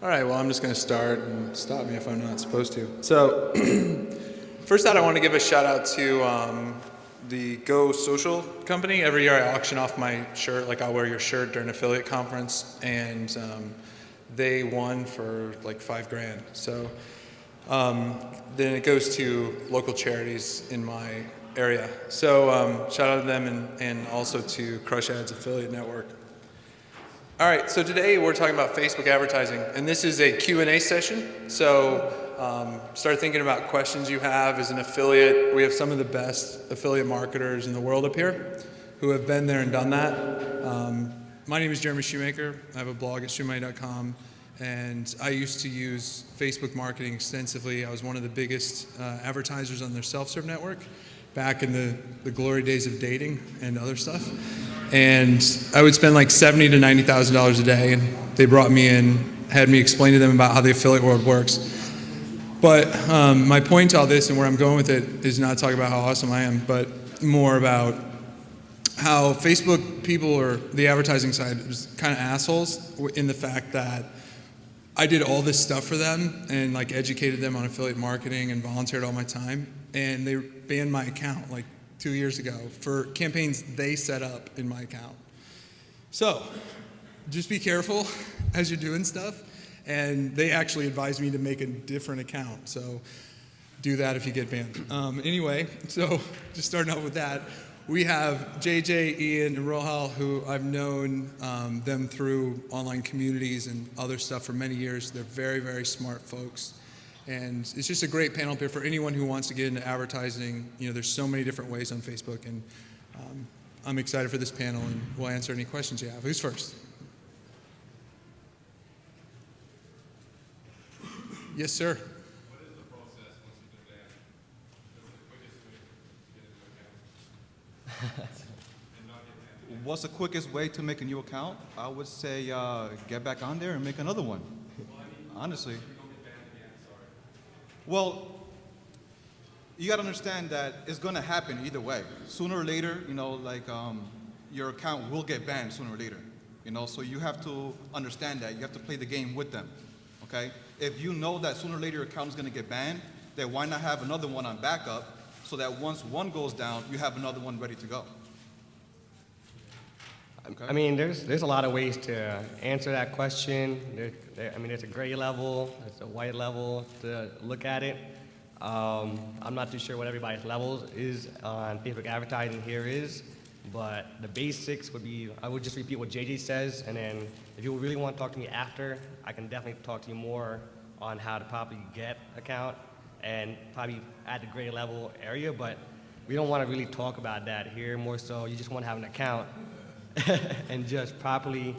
All right, well, I'm just going to start and stop me if I'm not supposed to. So, first out, I want to give a shout out to the Go Social company. Every year I auction off my shirt, like I'll wear your shirt during an affiliate conference, and they won for like $5,000. So then it goes to local charities in my area. So shout out to them and also to Crush Ads Affiliate Network. All right, so today we're talking about Facebook advertising, and this is a Q&A session. So start thinking about questions you have as an affiliate. We have some of the best affiliate marketers in the world up here who have been there and done that. My name is Jeremy Schoemaker. I have a blog at shoemoney.com, and I used to use Facebook marketing extensively. I was one of the biggest advertisers on their self-serve network back in the glory days of dating and other stuff. And I would spend like $70,000 to $90,000 a day, and they brought me in, had me explain to them about how the affiliate world works. But my point to all this and where I'm going with it is not talk about how awesome I am, but more about how Facebook people or the advertising side was kind of assholes in the fact that I did all this stuff for them and like educated them on affiliate marketing and volunteered all my time, and they banned my account like 2 years ago for campaigns they set up in my account. So just be careful as you're doing stuff, and they actually advised me to make a different account, so do that if you get banned. Anyway, so just starting off with that, we have JJ, Ian, and Rohail, who I've known them through online communities and other stuff for many years. They're very, very smart folks. And it's just a great panel here for anyone who wants to get into advertising. You know, there's so many different ways on Facebook, and I'm excited for this panel, and we'll answer any questions you have. Who's first? Yes, sir. What is the process once you get banned? What's the quickest way to get a new account? What's the quickest way to make a new account? I would say get back on there and make another one. Honestly. Well, you got to understand that it's going to happen either way. Sooner or later, you know, like your account will get banned sooner or later. You know, so you have to understand that. You have to play the game with them. Okay? If you know that sooner or later your account is going to get banned, then why not have another one on backup so that once one goes down, you have another one ready to go? Okay. I mean, there's a lot of ways to answer that question. There's a gray level, there's a white level to look at it. I'm not too sure what everybody's levels is on Facebook advertising here is, but the basics would be, I would just repeat what JJ says, and then if you really want to talk to me after, I can definitely talk to you more on how to probably get an account and probably at the gray level area, but we don't want to really talk about that here. More so, you just want to have an account and just properly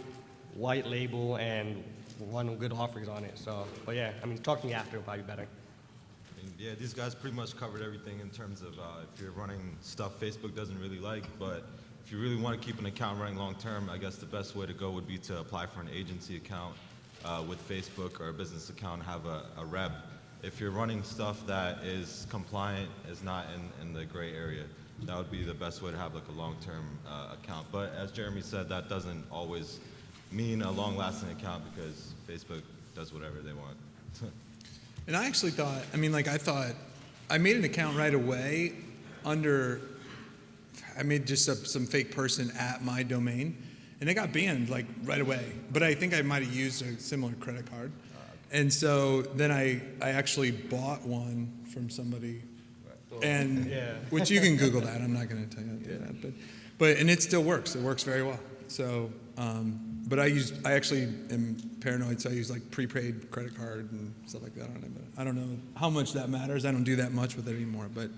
white label and run good offerings on it. So, but yeah, I mean, talk to me after would probably be better. Yeah, these guys pretty much covered everything in terms of if you're running stuff Facebook doesn't really like, but if you really want to keep an account running long term, I guess the best way to go would be to apply for an agency account with Facebook or a business account and have a rep. If you're running stuff that is compliant, is not in the gray area, that would be the best way to have like a long-term account. But as Jeremy said, that doesn't always mean a long-lasting account because Facebook does whatever they want. And I actually thought, I made an account right away I made just some fake person at my domain, and it got banned like right away. But I think I might have used a similar credit card. And so then I actually bought one from somebody. And Yeah. which you can Google that. I'm not going to tell you how to do that, but and it still works. It works very well. So, but I actually am paranoid, so I use like prepaid credit card and stuff like that on it. But I don't know how much that matters. I don't do that much with it anymore. But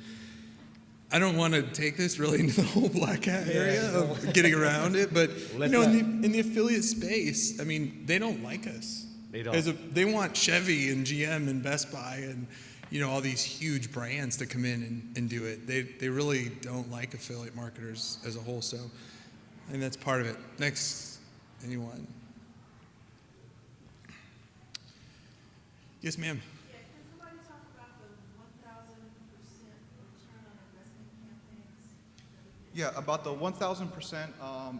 I don't want to take this really into the whole black hat area of getting around it. But you know, in the affiliate space, I mean, they don't like us. They don't. They want Chevy and GM and Best Buy and all these huge brands to come in and do it. They really don't like affiliate marketers as a whole, so I think that's part of it. Next, anyone? Yes, ma'am. Yeah, can somebody talk about the 1,000% return on investment campaigns? Yeah, about the 1,000%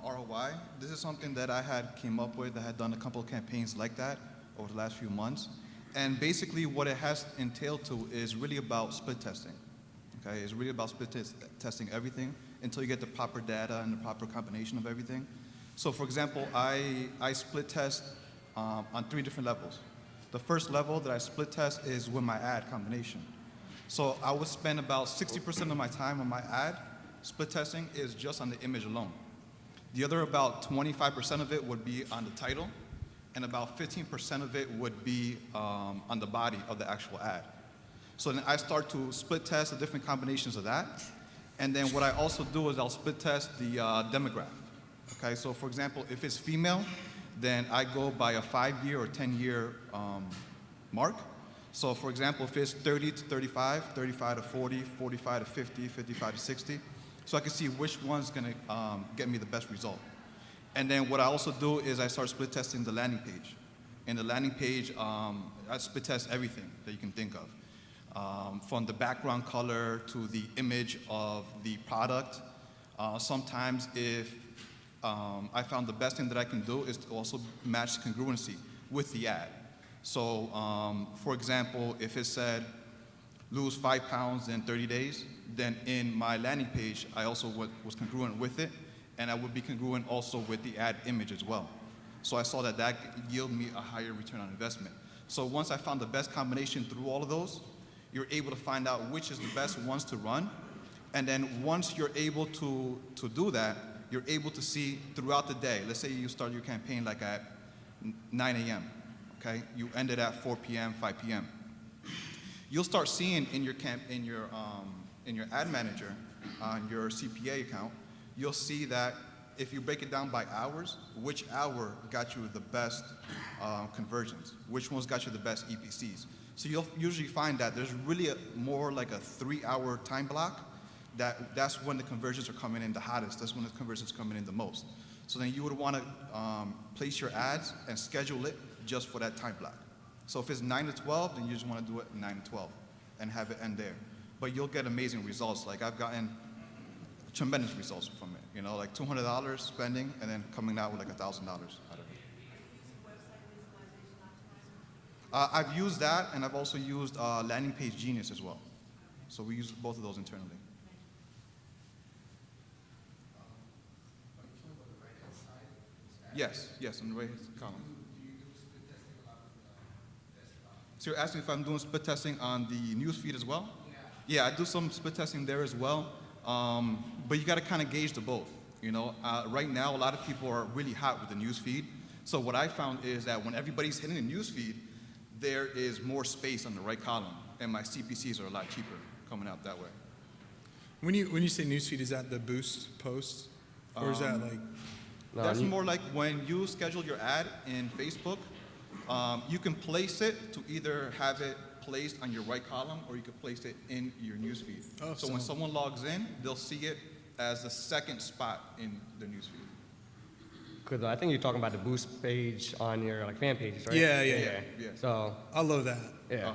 ROI. This is something that I had came up with. I had done a couple of campaigns like that. over the last few months. And basically what it has entailed to is really about split testing. Okay, it's really about testing everything until you get the proper data and the proper combination of everything. So for example, I split test on 3 different levels. The first level that I split test is with my ad combination. So I would spend about 60% of my time on my ad split testing is just on the image alone. The other about 25% of it would be on the title, and about 15% of it would be on the body of the actual ad. So then I start to split test the different combinations of that. And then what I also do is I'll split test the demographic. Okay, so for example, if it's female, then I go by a 5-year or 10-year mark. So for example, if it's 30 to 35, 35 to 40, 45 to 50, 55 to 60, so I can see which one's gonna get me the best result. And then what I also do is I start split testing the landing page. In the landing page, I split test everything that you can think of. From the background color to the image of the product. Sometimes if I found the best thing that I can do is to also match congruency with the ad. So for example, if it said lose 5 pounds in 30 days, then in my landing page, I also was congruent with it, and I would be congruent also with the ad image as well. So I saw that that yielded me a higher return on investment. So once I found the best combination through all of those, you're able to find out which is the best ones to run. And then once you're able to do that, you're able to see throughout the day. Let's say you start your campaign like at 9 a.m., okay? You end it at 4 p.m., 5 p.m. You'll start seeing in your ad manager, on your CPA account, you'll see that if you break it down by hours, which hour got you the best conversions, which ones got you the best EPCs. So you'll usually find that there's really more like a 3-hour time block that's when the conversions are coming in the hottest. That's when the conversions are coming in the most. So then you would want to place your ads and schedule it just for that time block. So if it's 9 to 12, then you just want to do it 9 to 12 and have it end there. But you'll get amazing results. Like I've gotten tremendous results from it. You know, like $200 spending and then coming out with like $1,000 out of it. I've used that, and I've also used Landing Page Genius as well. So we use both of those internally. Yes, on the right-hand column. So you're asking if I'm doing split testing on the news feed as well? Yeah, I do some split testing there as well. But you got to kind of gauge the both. You know, right now a lot of people are really hot with the news feed. So what I found is that when everybody's hitting the news feed, there is more space on the right column, and my CPCs are a lot cheaper coming out that way. When you say newsfeed, is that the boost post, or is that like? No, that's more like when you schedule your ad in Facebook, you can place it to either have it placed on your right column, or you can place it in your newsfeed. Oh, so when someone logs in, they'll see it as the second spot in the newsfeed. Because I think you're talking about the boost page on your like fan pages, right? Yeah. So I love that. yeah.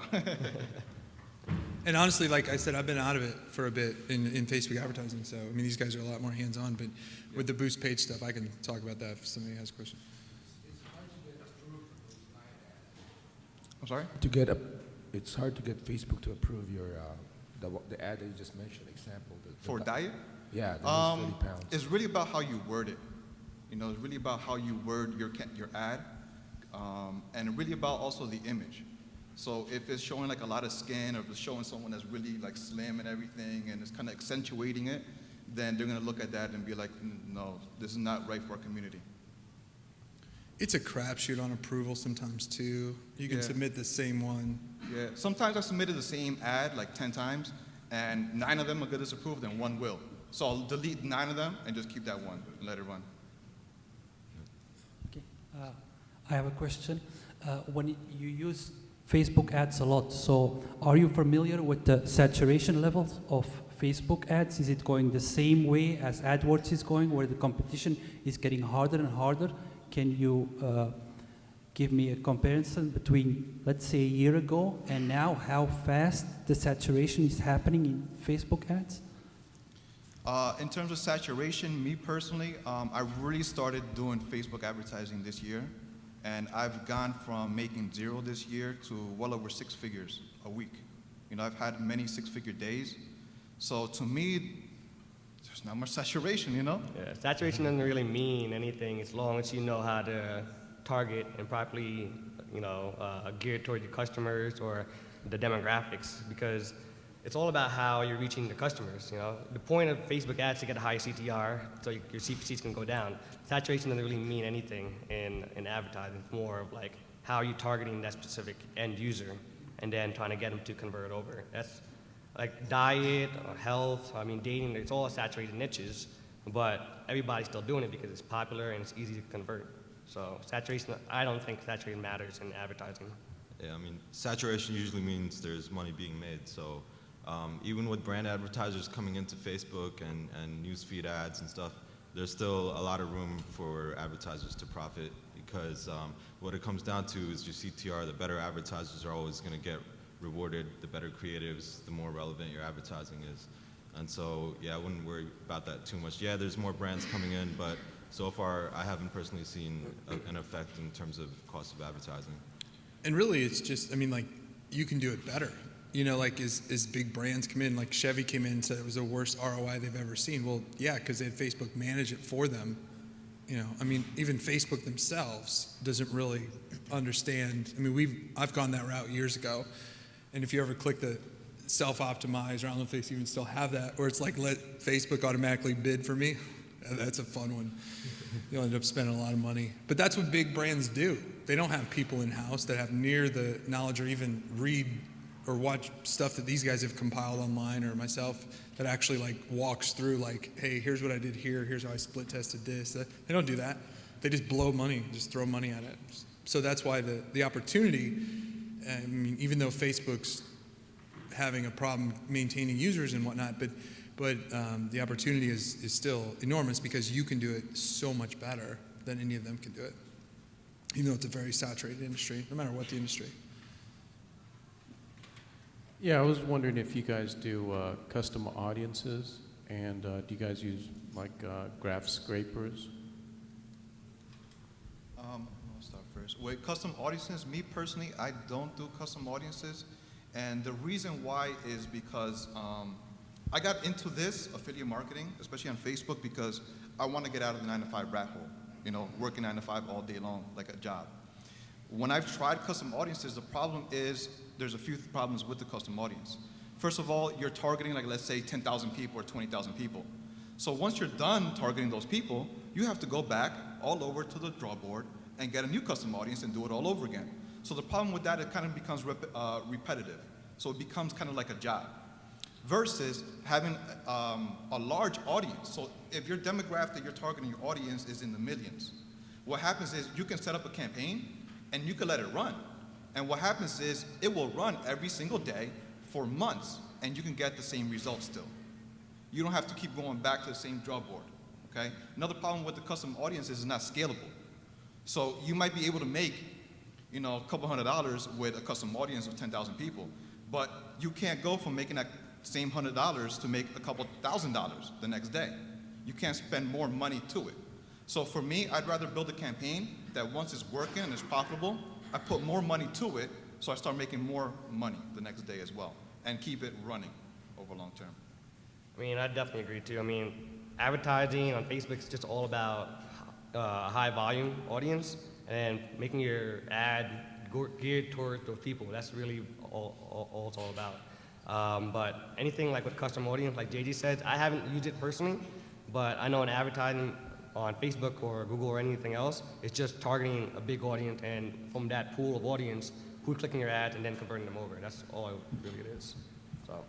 And honestly, like I said, I've been out of it for a bit in Facebook advertising. So I mean, these guys are a lot more hands-on. But with the boost page stuff, I can talk about that if somebody has a question. I'm sorry? It's hard to get Facebook to approve your the ad that you just mentioned. Example. For diet? Yeah, the 30 pounds. It's really about how you word it. You know, it's really about how you word your ad, and really about also the image. So if it's showing like a lot of skin, or if it's showing someone that's really like slim and everything, and it's kind of accentuating it, then they're going to look at that and be like, no, this is not right for our community. It's a crapshoot on approval sometimes too. You can submit the same one. Yeah, sometimes I submitted the same ad like 10 times, and 9 of them are get disapproved and 1 will. So I'll delete 9 of them and just keep that one and let it run. Okay, I have a question. When you use Facebook ads a lot, so are you familiar with the saturation levels of Facebook ads? Is it going the same way as AdWords is going, where the competition is getting harder and harder? Can you give me a comparison between, let's say, a year ago and now, how fast the saturation is happening in Facebook ads? In terms of saturation, me personally, I really started doing Facebook advertising this year. And I've gone from making 0 this year to well over 6 figures a week. I've had many 6-figure days. So to me, there's not much saturation, Yeah, saturation doesn't really mean anything as long as you know how to target and properly, gear toward your customers or the demographics, because it's all about how you're reaching the customers. The point of Facebook ads is to get a high CTR so your CPCs can go down. Saturation doesn't really mean anything in advertising. It's more of like how you're targeting that specific end user and then trying to get them to convert over. That's like diet or health, dating, it's all saturated niches, but everybody's still doing it because it's popular and it's easy to convert. So saturation, I don't think saturation matters in advertising. Yeah, saturation usually means there's money being made. So even with brand advertisers coming into Facebook and newsfeed ads and stuff, there's still a lot of room for advertisers to profit, because what it comes down to is your CTR. The better advertisers are always going to get rewarded, the better creatives, the more relevant your advertising is. And so, yeah, I wouldn't worry about that too much. Yeah, there's more brands coming in, but so far I haven't personally seen an effect in terms of cost of advertising. And really, it's just, you can do it better. As big brands come in, like Chevy came in and said it was the worst ROI they've ever seen. Well, yeah, because they had Facebook manage it for them. Even Facebook themselves doesn't really understand. I've gone that route years ago. And if you ever click the self-optimize, or I don't know if they even still have that, where it's like, let Facebook automatically bid for me. That's a fun one. You'll end up spending a lot of money. But that's what big brands do. They don't have people in-house that have near the knowledge or even read or watch stuff that these guys have compiled online, or myself, that actually walks through hey, here's what I did here, here's how I split tested this. They don't do that. They just blow money, just throw money at it. So that's why the opportunity, even though Facebook's having a problem maintaining users and whatnot, but the opportunity is still enormous, because you can do it so much better than any of them can do it, even though it's a very saturated industry, no matter what the industry. Yeah, I was wondering if you guys do custom audiences, and do you guys use graph scrapers? I'll start first. With custom audiences, me personally, I don't do custom audiences. And the reason why is because I got into this affiliate marketing, especially on Facebook, because I want to get out of the 9-to-5 rat hole, working 9 to 5 all day long like a job. When I've tried custom audiences, the problem is there's a few problems with the custom audience. First of all, you're targeting let's say 10,000 people or 20,000 people. So once you're done targeting those people, you have to go back all over to the draw board and get a new custom audience and do it all over again. So the problem with that, it kind of becomes repetitive. So it becomes kind of like a job. Versus having a large audience. So if your demographic that you're targeting, your audience is in the millions, what happens is you can set up a campaign and you can let it run. And what happens is it will run every single day for months, and you can get the same results still. You don't have to keep going back to the same draw board, okay? Another problem with the custom audience is it's not scalable. So you might be able to make, a couple $100 with a custom audience of 10,000 people, but you can't go from making that same $100 to make a couple $1,000 the next day. You can't spend more money to it. So for me, I'd rather build a campaign that once it's working and it's profitable, I put more money to it, so I start making more money the next day as well, and keep it running over long term. I definitely agree too. Advertising on Facebook is just all about a high volume audience and making your ad geared towards those people. That's really all it's all about. But anything like with custom audience, like JG said, I haven't used it personally, but I know in advertising on Facebook or Google or anything else, it's just targeting a big audience, and from that pool of audience, who's clicking your ads and then converting them over. That's all really it is. So.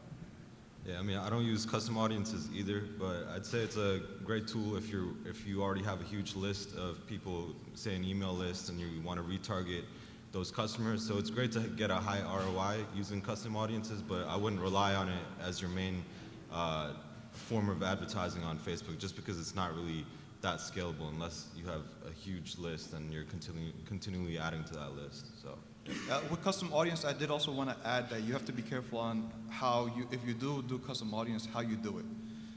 Yeah, I don't use custom audiences either, but I'd say it's a great tool if you already have a huge list of people, say an email list, and you want to retarget those customers. So it's great to get a high ROI using custom audiences, but I wouldn't rely on it as your main form of advertising on Facebook, just because it's not really that scalable unless you have a huge list and you're continually adding to that list. So. With custom audience, I did also want to add that you have to be careful on how if you do custom audience, how you do it.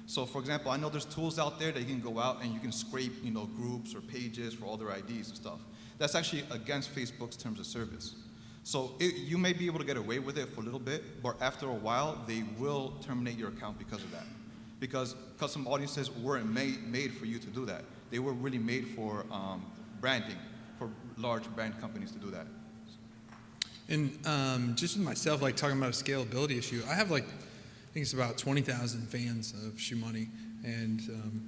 So for example, I know there's tools out there that you can go out and you can scrape, groups or pages for all their IDs and stuff. that's actually against Facebook's terms of service. So you may be able to get away with it for a little bit, but after a while, they will terminate your account because of that. Because custom audiences weren't made for you to do that. They were really made for branding, for large brand companies to do that. And just with myself, like talking about a scalability issue, I have like, I think it's about 20,000 fans of Shoe Money, and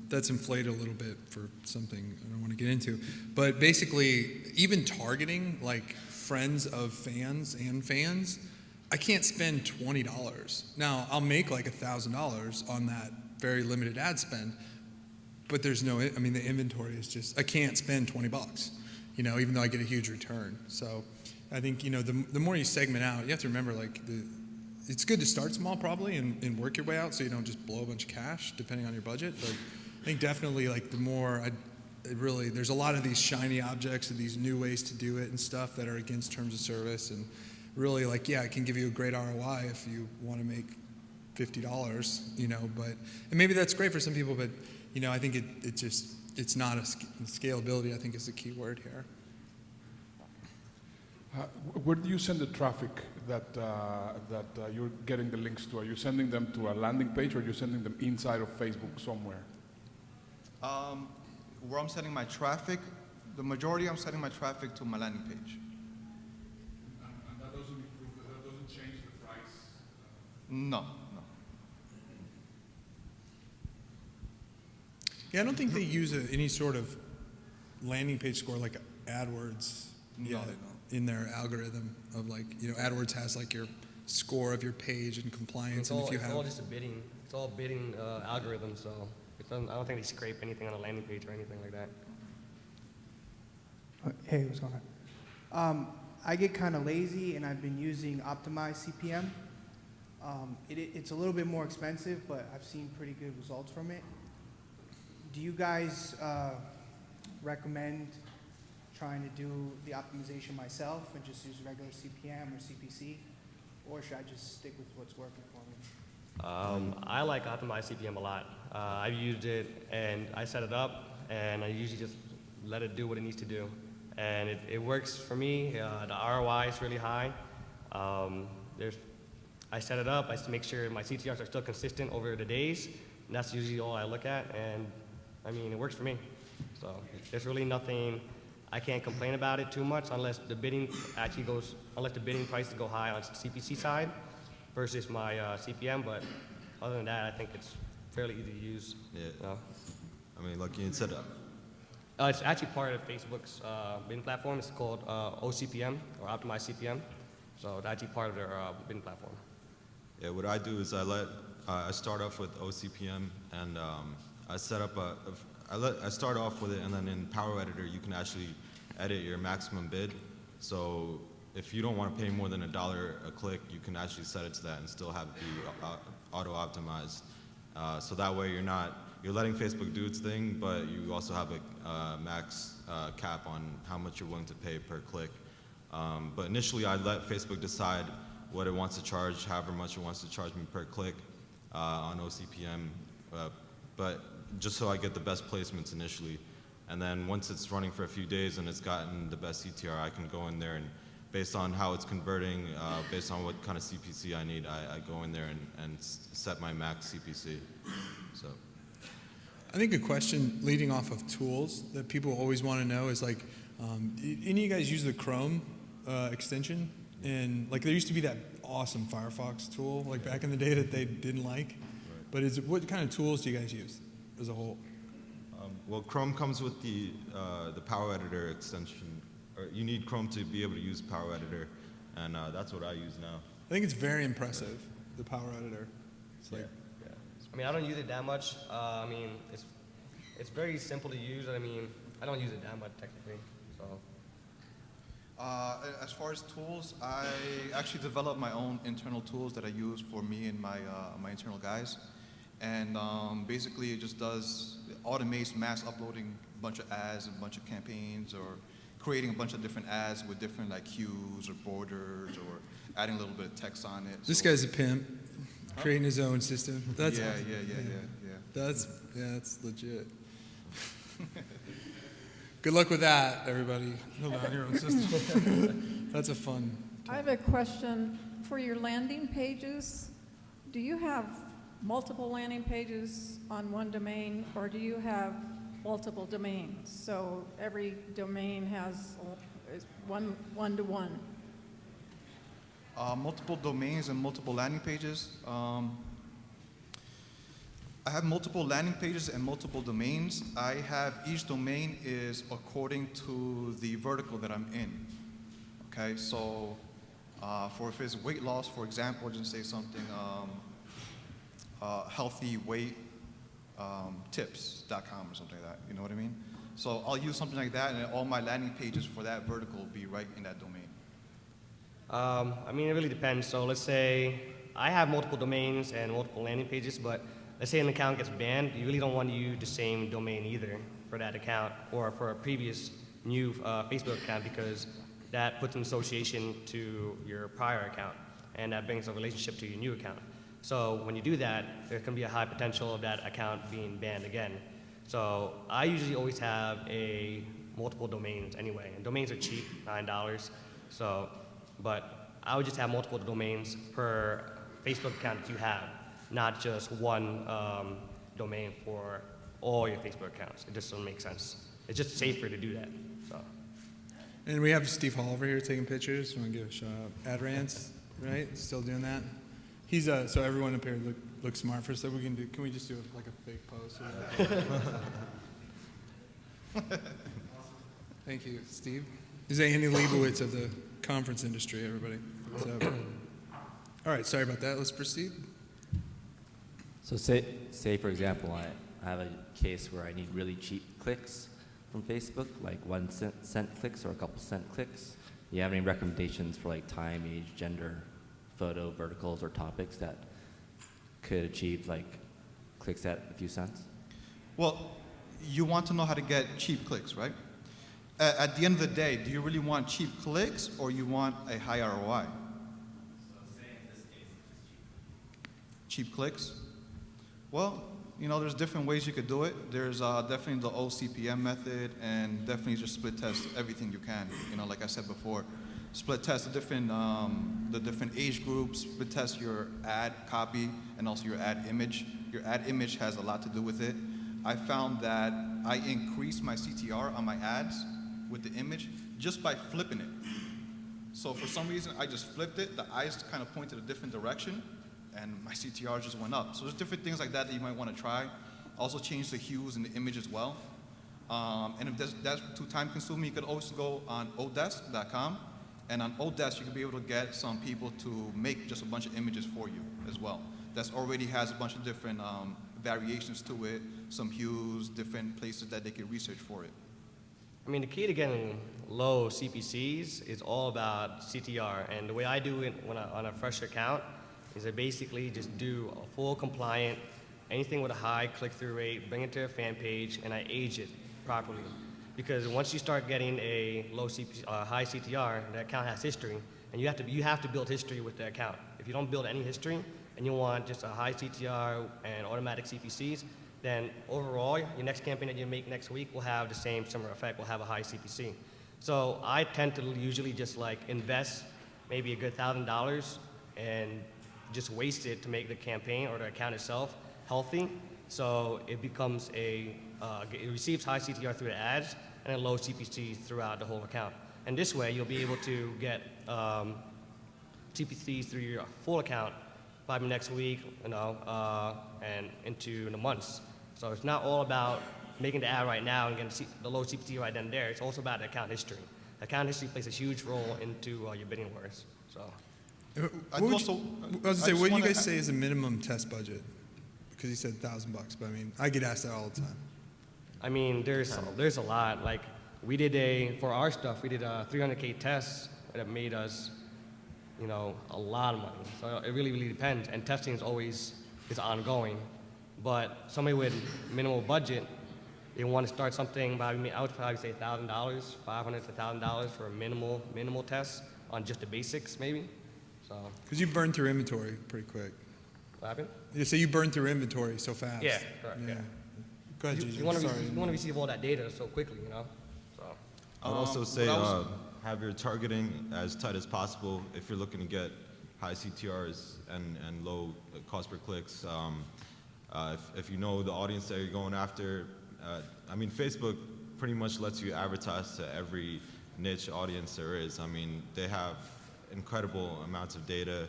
that's inflated a little bit for something I don't want to get into. But basically, even targeting like friends of fans and fans, I can't spend $20. Now, I'll make like $1,000 on that very limited ad spend, but there's no, I mean, the inventory is just, I can't spend $20, you know, even though I get a huge return. So I think, you know, the more you segment out, you have to remember, like, it's good to start small probably and work your way out so you don't just blow a bunch of cash depending on your budget. But I think definitely, like, the more, there's a lot of these shiny objects and these new ways to do it and stuff that are against terms of service. And really, like, yeah, it can give you a great ROI if you want to make $50, you know, and maybe that's great for some people, but, you know, I think it's not scalability, I think, is the key word here. Where do you send the traffic that you're getting the links to? Are you sending them to a landing page, or are you sending them inside of Facebook somewhere? Where I'm sending my traffic, the majority I'm sending my traffic to my landing page. And that doesn't change the price? No. Yeah, I don't think they use any sort of landing page score like AdWords yet in their algorithm of, like, you know, AdWords has like your score of your page and compliance, and if you have. It's all just a bidding. It's all bidding algorithm. So I don't think they scrape anything on a landing page or anything like that. Hey, what's going on? I get kind of lazy, and I've been using optimized CPM. It's a little bit more expensive, but I've seen pretty good results from it. Do you guys recommend trying to do the optimization myself and just use regular CPM or CPC, or should I just stick with what's working for me? I like optimized CPM a lot. I've used it, and I set it up, and I usually just let it do what it needs to do. And it works for me. The ROI is really high. I set it up. I make sure my CTRs are still consistent over the days, and that's usually all I look at. And I mean, it works for me. So there's really nothing. I can't complain about it too much unless the bidding prices go high on the CPC side versus my CPM. But other than that, I think it's fairly easy to use. Yeah. I mean, like you said. It's actually part of Facebook's bidding platform. It's called OCPM, or Optimized CPM. So it's actually part of their bidding platform. Yeah, what I do is I start off with OCPM, and I set up I start off with it, and then in Power Editor you can actually edit your maximum bid. So if you don't want to pay more than $1 a click, you can actually set it to that and still have it be auto-optimized. So that way you're letting Facebook do its thing, but you also have a max cap on how much you're willing to pay per click. But initially I let Facebook decide what it wants to charge, however much it wants to charge me per click on OCPM, but just so I get the best placements initially. And then once it's running for a few days and it's gotten the best CTR, I can go in there and based on how it's converting, based on what kind of CPC I need, I go in there and set my max CPC. So, I think a question leading off of tools that people always want to know is, like, any of you guys use the Chrome extension? And like, there used to be that awesome Firefox tool, like back in the day, that they didn't like. Right. But what kind of tools do you guys use as a whole? Well, Chrome comes with the Power Editor extension. Or you need Chrome to be able to use Power Editor, and that's what I use now. I think it's very impressive, the Power Editor. It's like, yeah. I mean, I don't use it that much. I mean, it's very simple to use. I mean, I don't use it that much technically. So. As far as tools, I actually developed my own internal tools that I use for me and my internal guys. And basically it just automates mass uploading a bunch of ads and a bunch of campaigns, or creating a bunch of different ads with different like hues or borders, or adding a little bit of text on it. This guy's a pimp, creating his own system. That's yeah. That's legit. Good luck with that, everybody. Build out your own system. That's a fun. I have a question. For your landing pages, do you have multiple landing pages on one domain, or do you have multiple domains? So every domain has is one-to-one. Multiple domains and multiple landing pages. I have multiple landing pages and multiple domains. I have each domain is according to the vertical that I'm in. Okay, so for if it's weight loss, for example, just say something healthy weight tips.com or something like that. You know what I mean? So I'll use something like that, and all my landing pages for that vertical will be right in that domain. I mean, it really depends. So let's say I have multiple domains and multiple landing pages, but let's say an account gets banned, you really don't want to use the same domain either for that account or for a previous new Facebook account, because that puts an association to your prior account, and that brings a relationship to your new account. So when you do that, there can be a high potential of that account being banned again. So I usually always have multiple domains anyway, and domains are cheap, $9. So, but I would just have multiple domains per Facebook account that you have, not just one domain for all your Facebook accounts. It just doesn't make sense. It's just safer to do that. So. And we have Steve Hall over here taking pictures. Want to give a shout out? AdRants, right? Still doing that. He's so everyone up here look smart for us. So we can do. Can we just do like a fake pose? Thank you, Steve. Is Andy Leibowitz of the conference industry, everybody. So, all right, sorry about that. Let's proceed. So say for example, I have a case where I need really cheap clicks from Facebook, like 1 cent clicks or a couple cent clicks. Do you have any recommendations for like time, age, gender, photo, verticals, or topics that could achieve like clicks at a few cents? Well, you want to know how to get cheap clicks, right? At the end of the day, do you really want cheap clicks or you want a high ROI? So say in this case, it's cheap clicks? Well, you know, there's different ways you could do it. There's definitely the OCPM method, and definitely just split test everything you can. You know, like I said before, split test the different age groups, split test your ad copy and also your ad image. Your ad image has a lot to do with it. I found that I increased my CTR on my ads with the image just by flipping it. So for some reason, I just flipped it. The eyes kind of pointed a different direction, and my CTR just went up. So there's different things like that that you might want to try. Also change the hues in the image as well. And if that's too time consuming, you could also go on odesk.com. And on Odesk, you can be able to get some people to make just a bunch of images for you as well. That already has a bunch of different variations to it, some hues, different places that they can research for it. I mean, the key to getting low CPCs is all about CTR. And the way I do it on a fresh account is I basically just do a full compliant, anything with a high click-through rate, bring it to a fan page, and I age it properly. Because once you start getting a high CTR, the account has history, and you have to build history with the account. If you don't build any history, and you want just a high CTR and automatic CPCs, then overall, your next campaign that you make next week will have the same similar effect, will have a high CPC. So I tend to usually just like invest maybe a good $1,000 and just waste it to make the campaign or the account itself healthy. So it becomes it receives high CTR through the ads and a low CPC throughout the whole account. And this way, you'll be able to get CPCs through your full account by next week, and into the months. So it's not all about making the ad right now and getting the low CPC right then and there. It's also about the account history. Account history plays a huge role into your bidding wars. So. What do you guys say is a minimum test budget? Because you said $1,000, but I mean, I get asked that all the time. I mean, there's a lot. Like we did for our stuff, we did a 300K test that made us, a lot of money. So it really, really depends. And testing is ongoing. But somebody with minimal budget, they want to start something by, I would probably say $1,000, $500 to $1,000 for a minimal test on just the basics, maybe. So. Because you burn through inventory pretty quick. What happened? You say you burn through inventory so fast. Yeah, correct. Yeah. Go ahead, Gigi. You want to receive all that data so quickly, So. I would also say what else? have your targeting as tight as possible if you're looking to get high CTRs and low cost per clicks. If you know the audience that you're going after, I mean, Facebook pretty much lets you advertise to every niche audience there is. I mean, they have incredible amounts of data.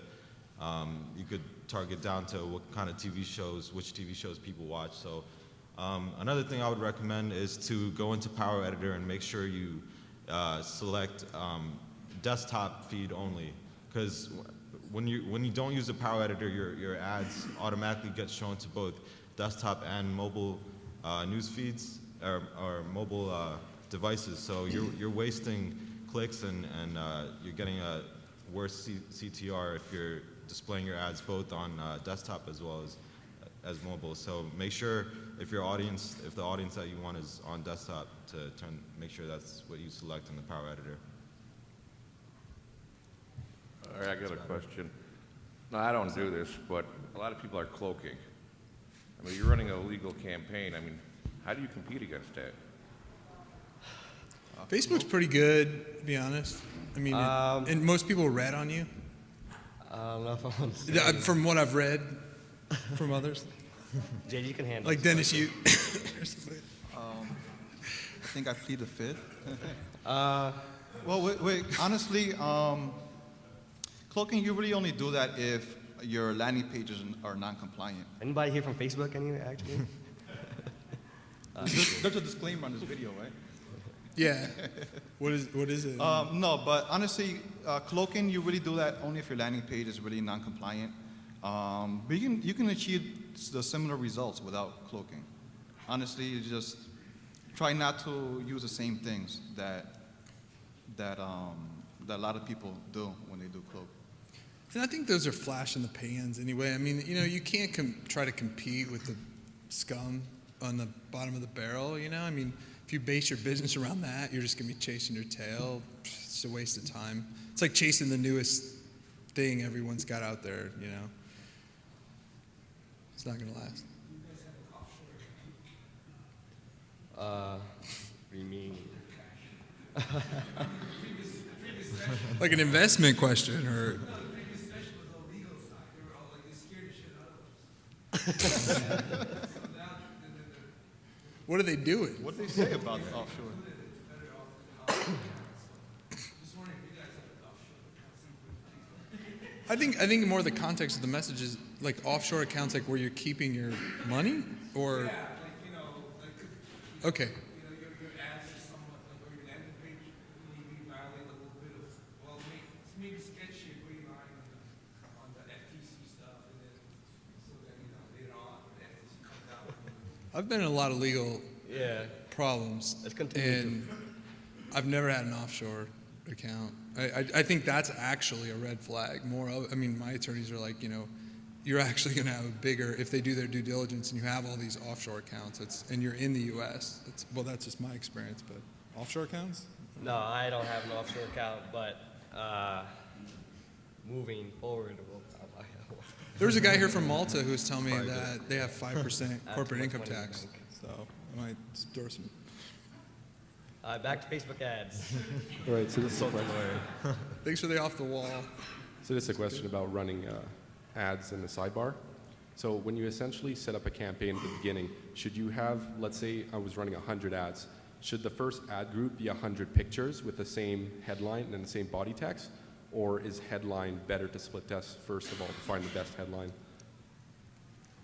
You could target down to what kind of TV shows, which TV shows people watch. So another thing I would recommend is to go into Power Editor and make sure you select desktop feed only, because when you don't use the Power Editor, your ads automatically get shown to both desktop and mobile news feeds or mobile devices. So you're wasting clicks and you're getting a worse CTR if you're displaying your ads both on desktop as well as mobile. So make sure if the audience that you want is on desktop to make sure that's what you select in the Power Editor. All right, I got a question. No, I don't do this, but a lot of people are cloaking. I mean, you're running a legal campaign. I mean, how do you compete against that? Facebook's pretty good, to be honest. I mean, and most people rat on you. I don't know if I want to say. Yeah, from what I've read from others. Jay, you can handle Like it. Dennis, you. I think I plead the fifth. Well, wait, honestly, cloaking, you really only do that if your landing pages are non-compliant. Anybody here from Facebook, actually? There's a disclaimer on this video, right? Yeah. What is it? No, but honestly, cloaking, you really do that only if your landing page is really non-compliant. But you can achieve the similar results without cloaking. Honestly, you just try not to use the same things that a lot of people do when they do cloak. And I think those are flash in the pans anyway. I mean, you can't try to compete with the scum on the bottom of the barrel, I mean, if you base your business around that, you're just going to be chasing your tail. It's a waste of time. It's like chasing the newest thing everyone's got out there, It's not going to last. What do you mean? Like an investment question or... What are they doing? What do they say about the offshore? I think more the context of the message is like offshore accounts, like where you're keeping your money, or okay. Your ads are somewhat like, or your landing page maybe violate a little bit of, well, it's maybe sketchy relying on the FTC stuff, and then so that later on the FTC comes out. I've been in a lot of legal problems, Let's continue. and I've never had an offshore account. I think that's actually a red flag. My attorneys are like, you're actually going to have a bigger, if they do their due diligence and you have all these offshore accounts, and you're in the U.S. That's just my experience, but offshore accounts? No, I don't have an offshore account, but moving forward, There was a guy here from Malta who was telling me that they have 5% corporate income tax, so I might endorse him. back to Facebook ads. All right, so this is a question. Thanks for the off the wall. So this is a question about running ads in the sidebar. So when you essentially set up a campaign at the beginning, should you have, let's say I was running 100 ads, should the first ad group be 100 pictures with the same headline and the same body text? Or is headline better to split test first of all to find the best headline?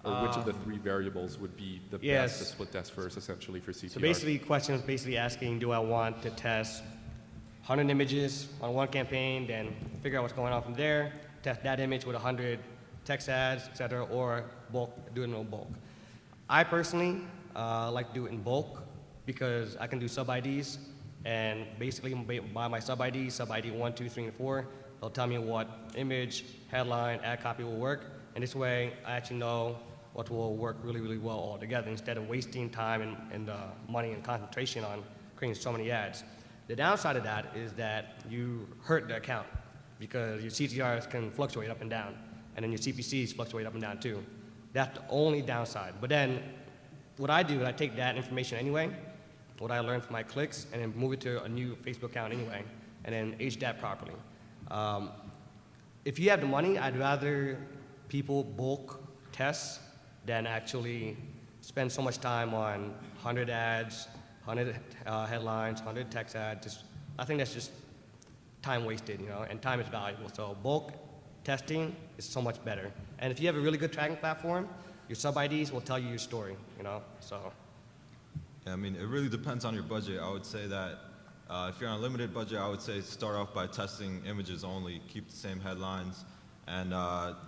Or which of the three variables would be the best to split test first essentially for CTR? So basically, question is basically asking, do I want to test 100 images on one campaign, then figure out what's going on from there, test that image with 100 text ads, et cetera, or do it in bulk. I personally like to do it in bulk because I can do sub-IDs, and basically by my sub-ID 1, 2, 3, and 4, they'll tell me what image, headline, ad copy will work, and this way I actually know what will work really, really well all together instead of wasting time and money and concentration on creating so many ads. The downside of that is that you hurt the account because your CTRs can fluctuate up and down, and then your CPCs fluctuate up and down too. That's the only downside. But then what I do is I take that information anyway, what I learned from my clicks, and then move it to a new Facebook account anyway, and then age that properly. If you have the money, I'd rather people bulk test than actually spend so much time on 100 ads, 100 headlines, 100 text ads. I think that's just time wasted, and time is valuable. So bulk testing is so much better. And if you have a really good tracking platform, your sub-IDs will tell you your story, so. Yeah, I mean, it really depends on your budget. I would say that if you're on a limited budget, I would say start off by testing images only, keep the same headlines, and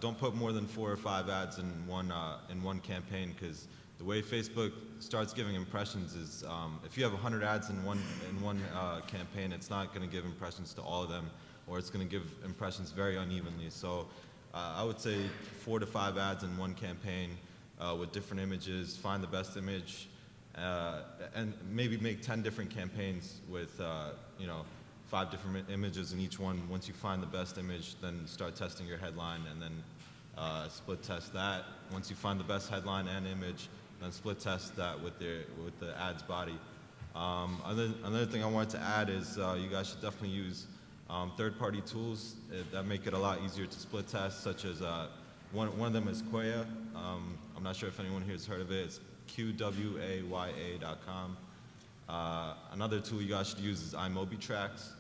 don't put more than 4 or 5 ads in one campaign, because the way Facebook starts giving impressions is if you have 100 ads in one campaign, it's not going to give impressions to all of them, or it's going to give impressions very unevenly. So I would say 4 to 5 ads in one campaign with different images, find the best image, and maybe make 10 different campaigns with 5 different images in each one. Once you find the best image, then start testing your headline, and then split test that. Once you find the best headline and image, then split test that with the ads body. Another thing I wanted to add is you guys should definitely use third-party tools that make it a lot easier to split test, such as one of them is Quaya. I'm not sure if anyone here has heard of it. It's QWAYA.com. Another tool you guys should use is iMobiTrax.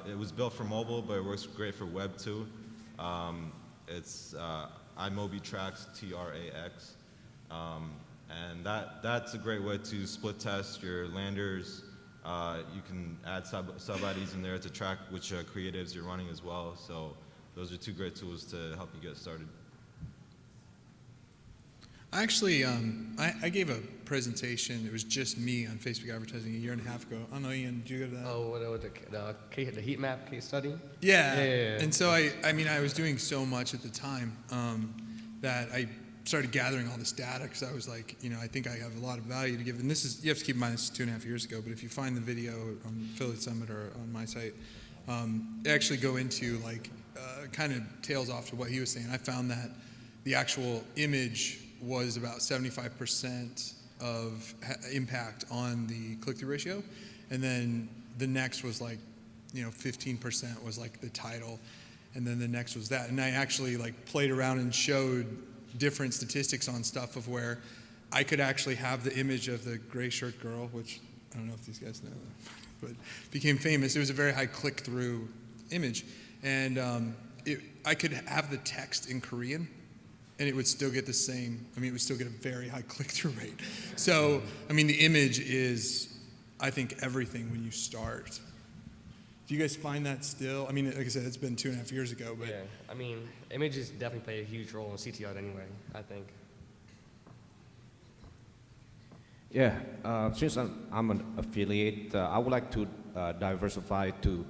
It was built for mobile, but it works great for web too. It's iMobiTrax, TRAX. And that's a great way to split test your landers. You can add sub-IDs in there to track which creatives you're running as well. So those are 2 great tools to help you get started. Actually, I gave a presentation. It was just me on Facebook advertising a year and a half ago. I don't know, Ian, did you go to that? Oh, what the heat map case study? Yeah. Yeah. And so I was doing so much at the time that I started gathering all this data, because I was like, I think I have a lot of value to give. And this is, you have to keep in mind, this is 2.5 years ago, but if you find the video on Affiliate Summit or on my site, they actually go into kind of tails off to what he was saying. I found that the actual image was about 75% of impact on the click-through ratio, and then the next was 15% was the title, and then the next was that. And I actually played around and showed different statistics on stuff of where I could actually have the image of the gray shirt girl, which I don't know if these guys know, but became famous. It was a very high click-through image, and I could have the text in Korean, and it would still get the same. It would still get a very high click-through rate. So, the image is, I think, everything when you start. Do you guys find that still? Like I said, it's been 2.5 years ago, but yeah. Images definitely play a huge role in CTR anyway, I think. Yeah, since I'm an affiliate, I would like to diversify to,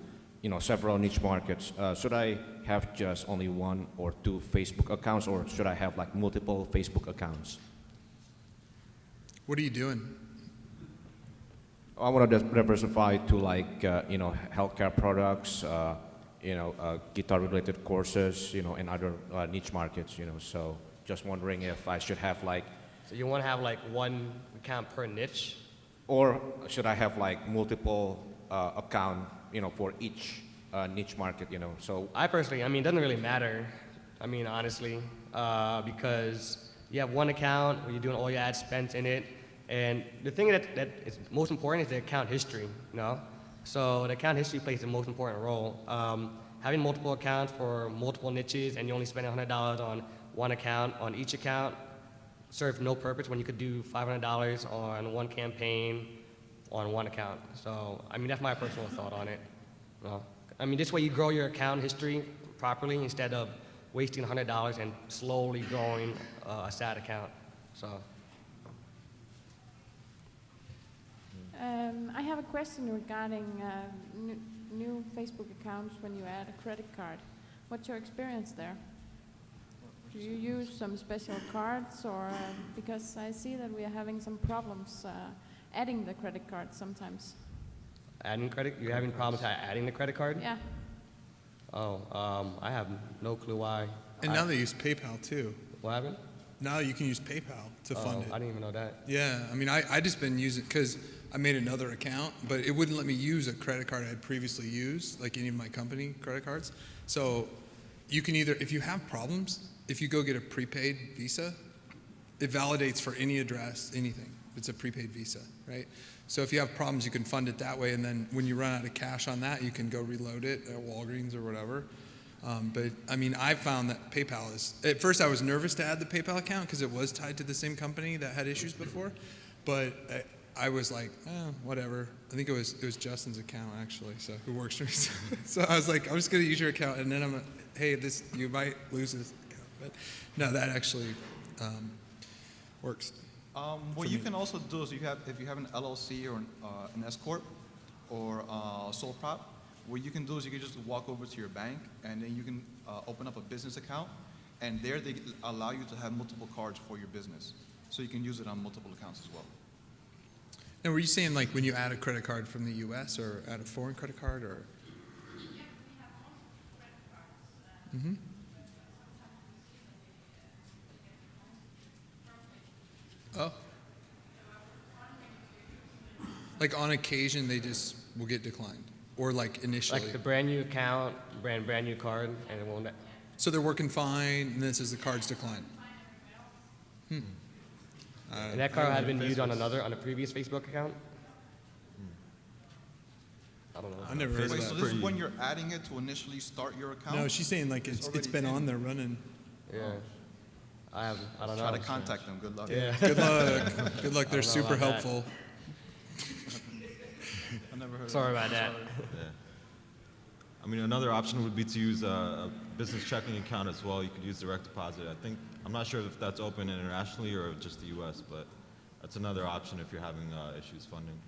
several niche markets. Should I have just only 1 or 2 Facebook accounts, or should I have multiple Facebook accounts? What are you doing? I want to diversify to healthcare products, guitar-related courses, and other niche markets. So just wondering if I should have So you want to have 1 account per niche? Or should I have multiple account, for each niche market, So I personally, it doesn't really matter. Honestly, because you have 1 account where you're doing all your ad spend in it, and the thing that is most important is the account history. So the account history plays the most important role. Having multiple accounts for multiple niches, and you only spend $100 on 1 account on each account, serves no purpose when you could do $500 on 1 campaign on 1 account. So, that's my personal thought on it. This way you grow your account history properly instead of wasting $100 and slowly growing a sad account. So. I have a question regarding new Facebook accounts when you add a credit card. What's your experience there? Do you use some special cards, or because I see that we are having some problems adding the credit card sometimes? Adding credit? You're having problems adding the credit card? Yeah. Oh, I have no clue why. And now they use PayPal too. What happened? Now you can use PayPal to fund it. I didn't even know that. Yeah, I mean, I just been using, because I made another account, but it wouldn't let me use a credit card I had previously used, like any of my company credit cards. So you can either, if you have problems, if you go get a prepaid Visa, it validates for any address, anything. It's a prepaid Visa, right? So if you have problems, you can fund it that way, and then when you run out of cash on that, you can go reload it at Walgreens or whatever. But I mean, I found that PayPal is, at first I was nervous to add the PayPal account because it was tied to the same company that had issues before, but I was like, whatever. I think it was Justin's account actually, so who works for me. So I was like, I'm just gonna use your account, and then I'm like, hey, you might lose this account. But no, that actually works. What you can also do is if you have an LLC or an S corp or sole prop, what you can do is you can just walk over to your bank and then you can open up a business account, and there they allow you to have multiple cards for your business, so you can use it on multiple accounts as well. Now, were you saying like when you add a credit card from the U.S. or add a foreign credit card, or? Mm-hmm. Oh. Like on occasion, they just will get declined, or like initially. Like the brand new account, brand new card, and it won't. So they're working fine, and then it says the card's declined. And that card had been used on a previous Facebook account. I don't know. I never heard of Wait, that. so this is when you're adding it to initially start your account? No, she's saying like it's been on there running. Yeah. I don't know. Try to contact them. Good luck. Yeah. Good luck. Good luck. They're super about that. helpful. I never heard Sorry of about that. Yeah. I mean, another option would be to use a business checking account as well. You could use direct deposit. I'm not sure if that's open internationally or just the U.S., but that's another option if you're having issues funding.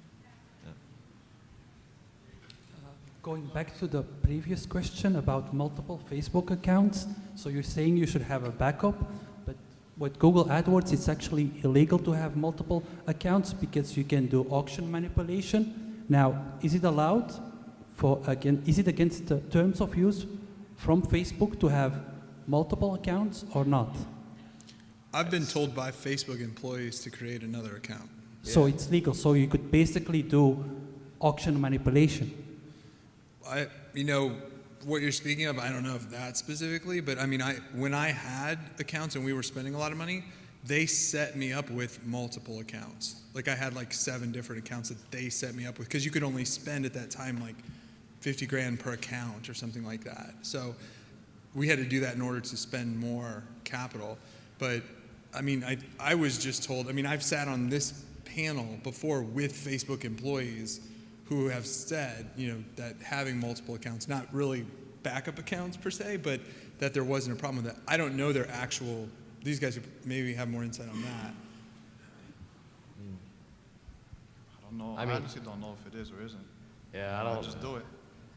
Yeah. Going back to the previous question about multiple Facebook accounts, so you're saying you should have a backup, but with Google AdWords, it's actually illegal to have multiple accounts because you can do auction manipulation. Now, is it allowed is it against the terms of use from Facebook to have multiple accounts or not? I've been told by Facebook employees to create another account. So it's legal, so you could basically do auction manipulation. What you're speaking of, I don't know if that specifically, but I mean, when I had accounts and we were spending a lot of money, they set me up with multiple accounts. Like I had like 7 different accounts that they set me up with, because you could only spend at that time like 50 grand per account or something like that. So we had to do that in order to spend more capital. But I mean, I was just told, I mean, I've sat on this panel before with Facebook employees who have said, that having multiple accounts, not really backup accounts per se, but that there wasn't a problem with that. I don't know their actual, these guys maybe have more insight on that. I don't know. I honestly don't know if it is or isn't. Yeah, I don't. Just do it.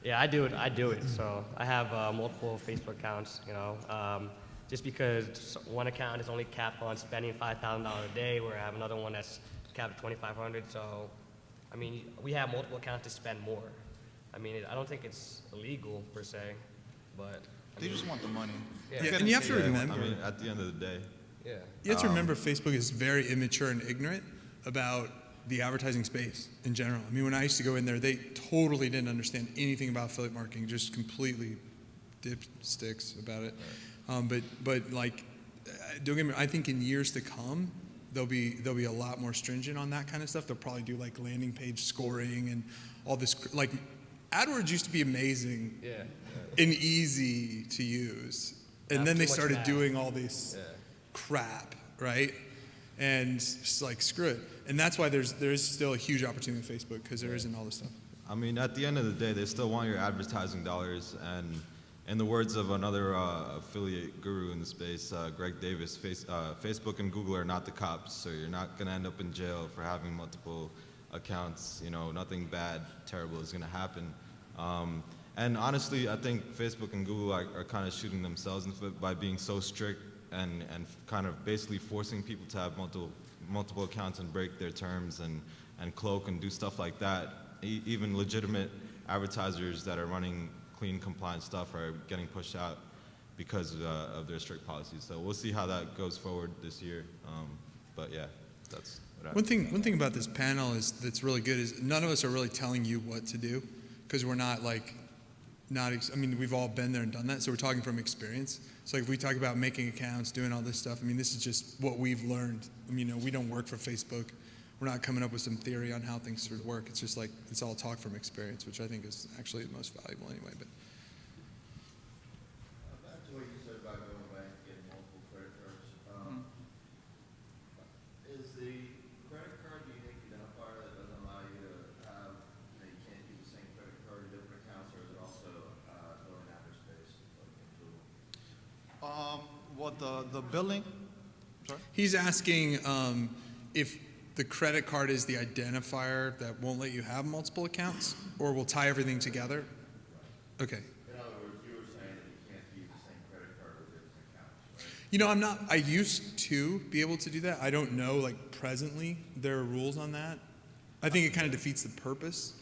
Yeah, I do it. So I have multiple Facebook accounts, just because one account is only capped on spending $5,000 a day, where I have another one that's capped at $2,500. So, I mean, we have multiple accounts to spend more. I mean, I don't think it's illegal per se, but They just want the money. Yeah, and you have to remember. I mean, at the end of the day. Yeah. You have to remember Facebook is very immature and ignorant about the advertising space in general. I mean, when I used to go in there, they totally didn't understand anything about affiliate marketing, just completely dipsticks about it. But like, don't get me, I think in years to come, they'll be a lot more stringent on that kind of stuff. They'll probably do like landing page scoring and all this. Like, AdWords used to be amazing and easy to use, and then they started doing all this crap, right? And it's like, screw it. And that's why there is still a huge opportunity with Facebook, because there isn't all this stuff. I mean, at the end of the day, they still want your advertising dollars. And in the words of another affiliate guru in the space, Greg Davis, Facebook and Google are not the cops, so you're not going to end up in jail for having multiple accounts. Nothing bad, terrible is going to happen. And honestly, I think Facebook and Google are kind of shooting themselves in the foot by being so strict and kind of basically forcing people to have multiple accounts and break their terms and cloak and do stuff like that. Even legitimate advertisers that are running clean, compliant stuff are getting pushed out. because of their strict policies. So we'll see how that goes forward this year. But yeah, that's what One thing about this panel that's really good is none of us are really telling you what to do, because we're not like, I mean, we've all been there and done that, so we're talking from experience. So like if we talk about making accounts, doing all this stuff, I mean, this is just what we've learned. I mean, we don't work for Facebook. We're not coming up with some theory on how things should work. It's just like, it's all talk from experience, which I think is actually the most valuable anyway. But back to what you said about going back and getting multiple credit cards. Is the credit card the unique identifier that doesn't allow you to have, you can't use the same credit card in different accounts, or is it also going after space? What the billing? Sorry? he's asking if the credit card is the identifier that won't let you have multiple accounts, or will tie everything together. Okay. In other words, you were saying that you can't use the same credit card with different accounts, right? You know, I used to be able to do that. I don't know, like presently, there are rules on that. I think it kind of defeats the purpose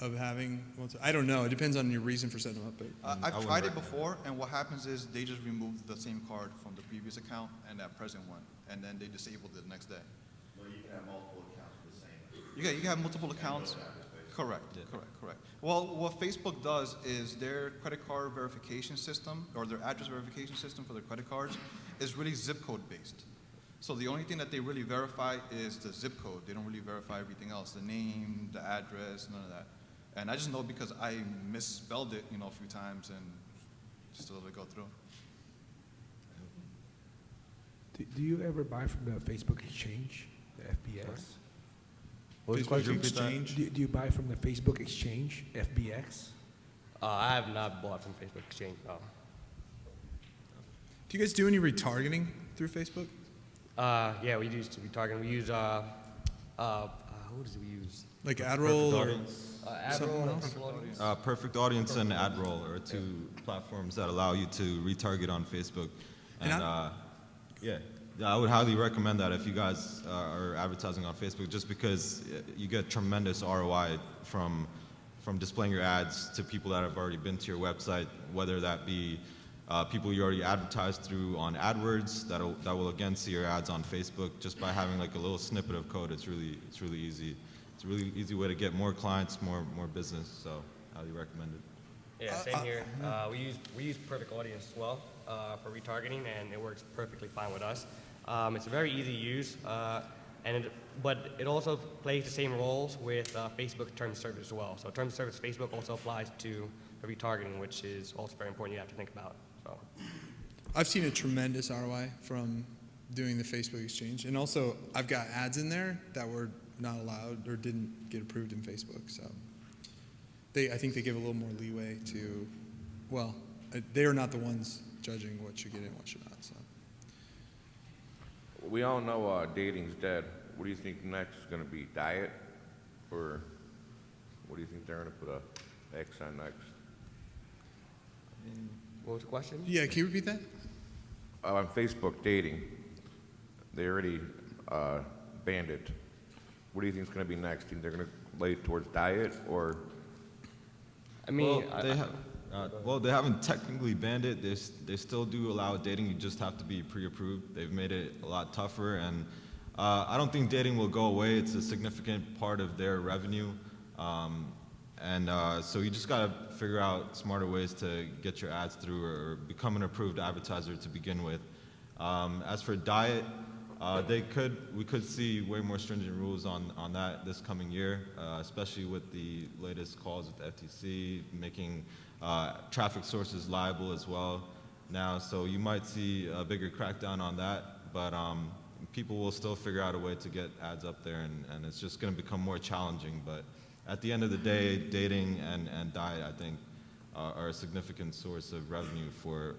of having, I don't know, it depends on your reason for setting them up. But I've tried it before, and what happens is they just remove the same card from the previous account and that present one, and then they disable it the next day. Well, you can have multiple accounts with the same. You can have multiple accounts. Correct, correct. Well, what Facebook does is their credit card verification system, or their address verification system for their credit cards, is really zip code based. So the only thing that they really verify is the zip code. They don't really verify everything else, the name, the address, none of that. And I just know because I misspelled it, a few times, and just let it go through. Do you ever buy from the Facebook exchange, the FBX? Facebook exchange? Do you buy from the Facebook exchange, FBX? I have not bought from Facebook Exchange, no. do you guys do any retargeting through Facebook? Yeah, we used to be targeting. We use, who does we use? Like AdRoll or AdRoll and Perfect Audience and AdRoll are two platforms that allow you to retarget on Facebook. And yeah, I would highly recommend that if you guys are advertising on Facebook, just because you get tremendous ROI from displaying your ads to people that have already been to your website, whether that be people you already advertised through on AdWords that will again see your ads on Facebook just by having like a little snippet of code. It's really easy. It's a really easy way to get more clients, more business. So highly recommend it. Yeah, same here. We use Perfect Audience as well for retargeting, and it works perfectly fine with us. It's very easy to use, but it also plays the same roles with Facebook terms of service as well. So terms of service Facebook also applies to the retargeting, which is also very important you have to think about. So I've seen a tremendous ROI from doing the Facebook exchange, and also I've got ads in there that were not allowed or didn't get approved in Facebook. So I think they give a little more leeway to, well, they are not the ones judging what should get in, what should not. So We all know dating's dead. What do you think next is going to be? Diet? Or what do you think they're going to put a X on next? what was the question? yeah, can you repeat that? On Facebook dating, they already banned it. What do you think is going to be next? Do you think they're going to lay towards diet, or? I mean, They haven't technically banned it. They still do allow dating. You just have to be pre-approved. They've made it a lot tougher, and I don't think dating will go away. It's a significant part of their revenue, so you just gotta figure out smarter ways to get your ads through or become an approved advertiser to begin with. As for diet, we could see way more stringent rules on that this coming year, especially with the latest calls with the FTC making traffic sources liable as well now. So you might see a bigger crackdown on that, but people will still figure out a way to get ads up there, and it's just going to become more challenging. But at the end of the day, dating and diet, I think, are a significant source of revenue for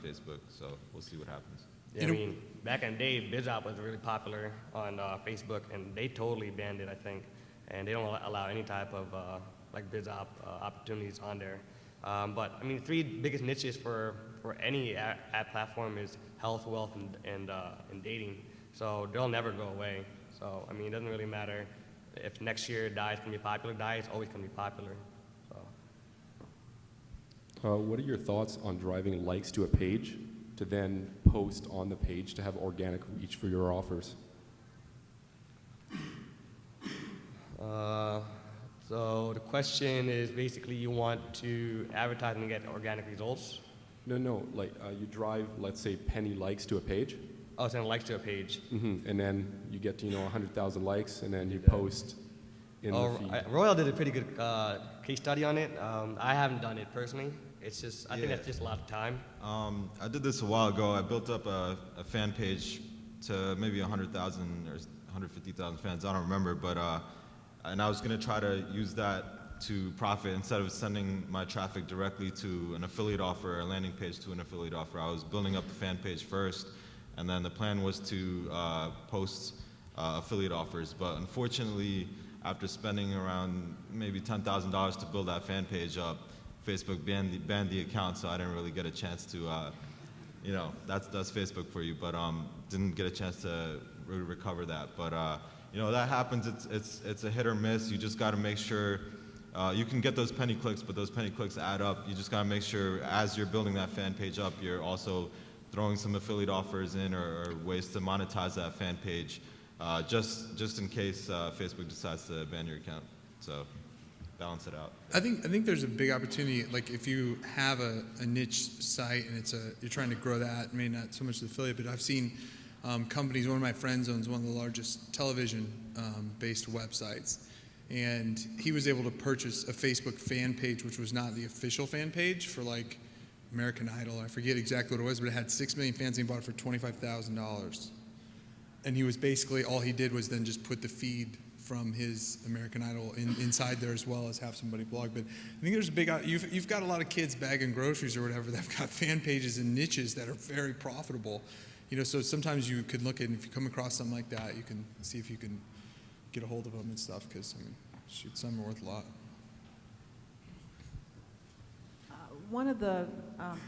Facebook. So we'll see what happens. Yeah, I mean, back in the day, BizOp was really popular on Facebook, and they totally banned it, I think. And they don't allow any type of like BizOp opportunities on there. But I mean, three biggest niches for any ad platform is health, wealth, and dating. So they'll never go away. So I mean, it doesn't really matter if next year diet's gonna be popular. Diet's always gonna be popular. So. What are your thoughts on driving likes to a page to then post on the page to have organic reach for your offers? So the question is basically you want to advertise and get organic results? No, like you drive, let's say, penny likes to a page. Oh, send likes to a page. And then you get to, 100,000 likes, and then you post in the feed. Rohail did a pretty good case study on it. I haven't done it personally. It's just, I think that's just a lot of time. I did this a while ago. I built up a fan page to maybe 100,000 or 150,000 fans. I don't remember, but and I was going to try to use that to profit instead of sending my traffic directly to an affiliate offer or a landing page to an affiliate offer. I was building up the fan page first, and then the plan was to post affiliate offers. But unfortunately, after spending around maybe $10,000 to build that fan page up, Facebook banned the account, so I didn't really get a chance to, that's Facebook for you, but didn't get a chance to really recover that. But that happens. It's a hit or miss. You just got to make sure you can get those penny clicks, but those penny clicks add up. You just got to make sure as you're building that fan page up, you're also throwing some affiliate offers in or ways to monetize that fan page, just in case Facebook decides to ban your account. So balance it out. I think there's a big opportunity. Like if you have a niche site and you're trying to grow that, maybe not so much the affiliate, but I've seen companies. One of my friends owns one of the largest television-based websites, and he was able to purchase a Facebook fan page, which was not the official fan page for like American Idol. I forget exactly what it was, but it had 6 million fans, and he bought it for $25,000. And he was basically, all he did was then just put the feed from his American Idol inside there, as well as have somebody blog. But I think there's a big, you've got a lot of kids bagging groceries or whatever that have got fan pages and niches that are very profitable. So sometimes you could look at, and if you come across something like that, you can see if you can get a hold of them and stuff, because, some are worth a lot. One of the